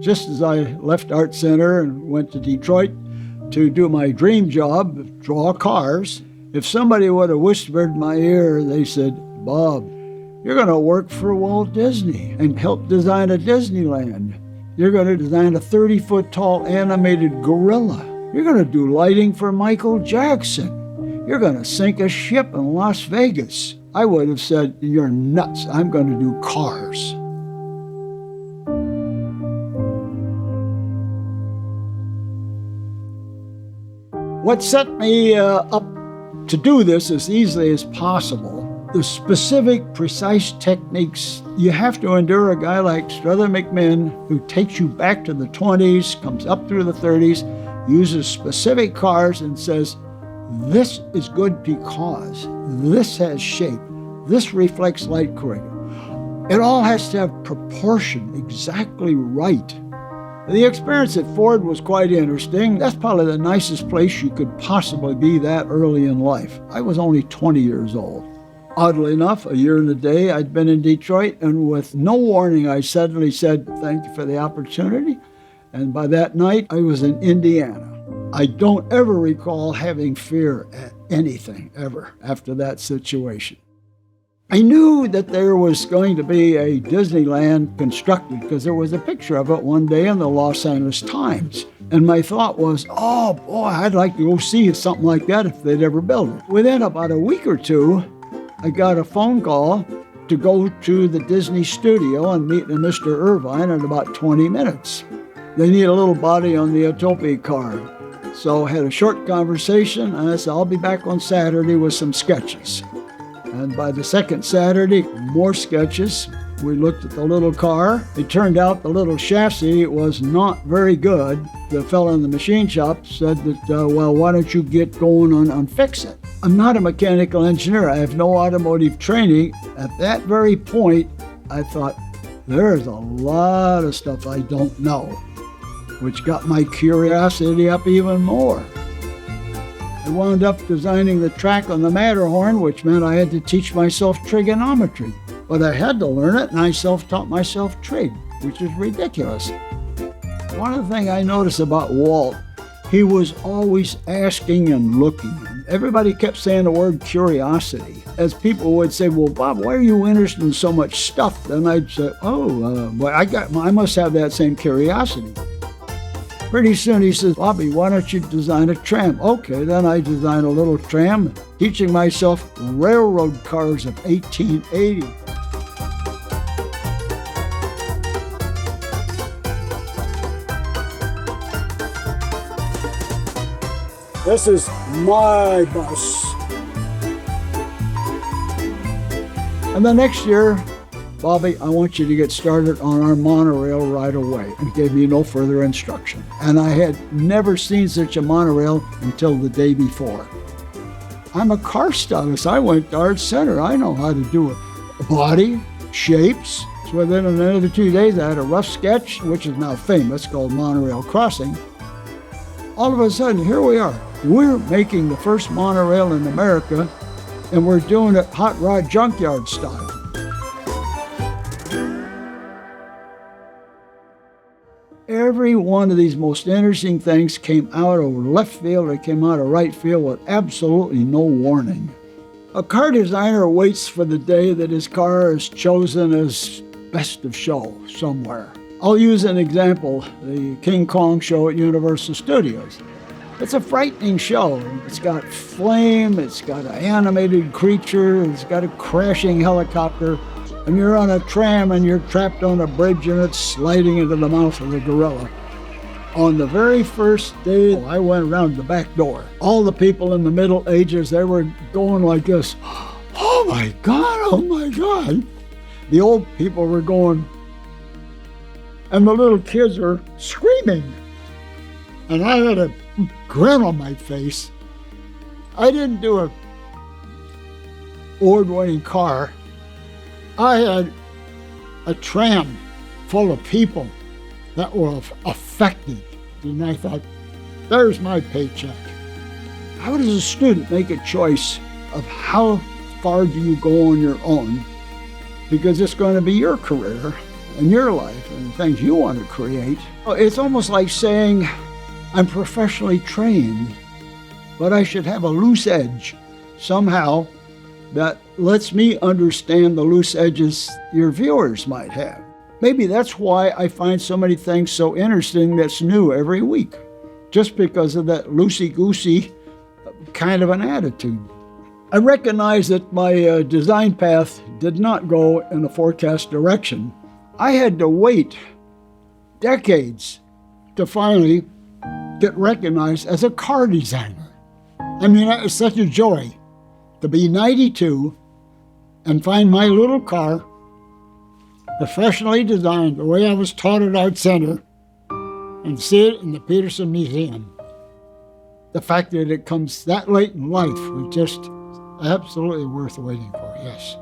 Just as I left Art Center and went to Detroit to do my dream job, draw cars, if somebody would have whispered in my ear, they said, "Bob, you're going to work for Walt Disney and help design a Disneyland. You're going to design a 30-foot tall animated gorilla. You're going to do lighting for Michael Jackson. You're going to sink a ship in Las Vegas." I would have said, "You're nuts. I'm going to do cars." What set me up to do this as easily as possible, the specific, precise techniques you have to endure. A guy like Strother McMinn, who takes you back to the 20s, comes up through the 30s, uses specific cars and says, this is good because this has shape, this reflects light correctly. It all has to have proportion exactly right. The experience at Ford was quite interesting. That's probably the nicest place you could possibly be that early in life. I was only 20 years old. Oddly enough, a year and a day, I'd been in Detroit, and with no warning, I suddenly said, "Thank you for the opportunity." And by that night, I was in Indiana. I don't ever recall having fear at anything, ever, after that situation. I knew that there was going to be a Disneyland constructed because there was a picture of it one day in the Los Angeles Times. And my thought was, oh boy, I'd like to go see something like that if they'd ever build it. Within about a week or two, I got a phone call to go to the Disney studio and meet Mr. Irvine in about 20 minutes. They need a little body on the Utopia car. So I had a short conversation, and I said, I'll be back on Saturday with some sketches. And by the second Saturday, more sketches. We looked at the little car. It turned out the little chassis was not very good. The fellow in the machine shop said that, well, why don't you get going on fix it? I'm not a mechanical engineer. I have no automotive training. At that very point, I thought, there's a lot of stuff I don't know, which got my curiosity up even more. I wound up designing the track on the Matterhorn, which meant I had to teach myself trigonometry. But I had to learn it, and I self-taught myself trig, which is ridiculous. One of the things I noticed about Walt, he was always asking and looking. Everybody kept saying the word curiosity. As people would say, well, Bob, why are you interested in so much stuff? Then I'd say, well, I must have that same curiosity. Pretty soon he says, Bobby, why don't you design a tram? Okay, then I designed a little tram, teaching myself railroad cars of 1880. This is my bus. And the next year, Bobby, I want you to get started on our monorail right away, and gave me no further instruction. And I had never seen such a monorail until the day before. I'm a car stylist. I went to Art Center. I know how to do it. Body, shapes. So within another 2 days, I had a rough sketch, which is now famous, called Monorail Crossing. All of a sudden, here we are. We're making the first monorail in America, and we're doing it hot rod junkyard style. Every one of these most interesting things came out of left field or came out of right field with absolutely no warning. A car designer waits for the day that his car is chosen as best of show somewhere. I'll use an example, the King Kong show at Universal Studios. It's a frightening show. It's got flame, it's got an animated creature, it's got a crashing helicopter, and you're on a tram and you're trapped on a bridge and it's sliding into the mouth of the gorilla. On the very first day, I went around the back door. All the people in the Middle Ages, they were going like this. Oh my God, oh my God. The old people were going, and the little kids were screaming. And I had a grin on my face. I didn't do a award-winning car. I had a tram full of people that were affected. And I thought, there's my paycheck. How does a student make a choice of how far do you go on your own? Because it's going to be your career, in your life and things you want to create. It's almost like saying, I'm professionally trained, but I should have a loose edge somehow that lets me understand the loose edges your viewers might have. Maybe that's why I find so many things so interesting that's new every week, just because of that loosey-goosey kind of an attitude. I recognize that my design path did not go in a forecast direction. I had to wait decades to finally get recognized as a car designer. I mean, it was such a joy to be 92 and find my little car professionally designed the way I was taught at ArtCenter and see it in the Peterson Museum. The fact that it comes that late in life was just absolutely worth waiting for, yes.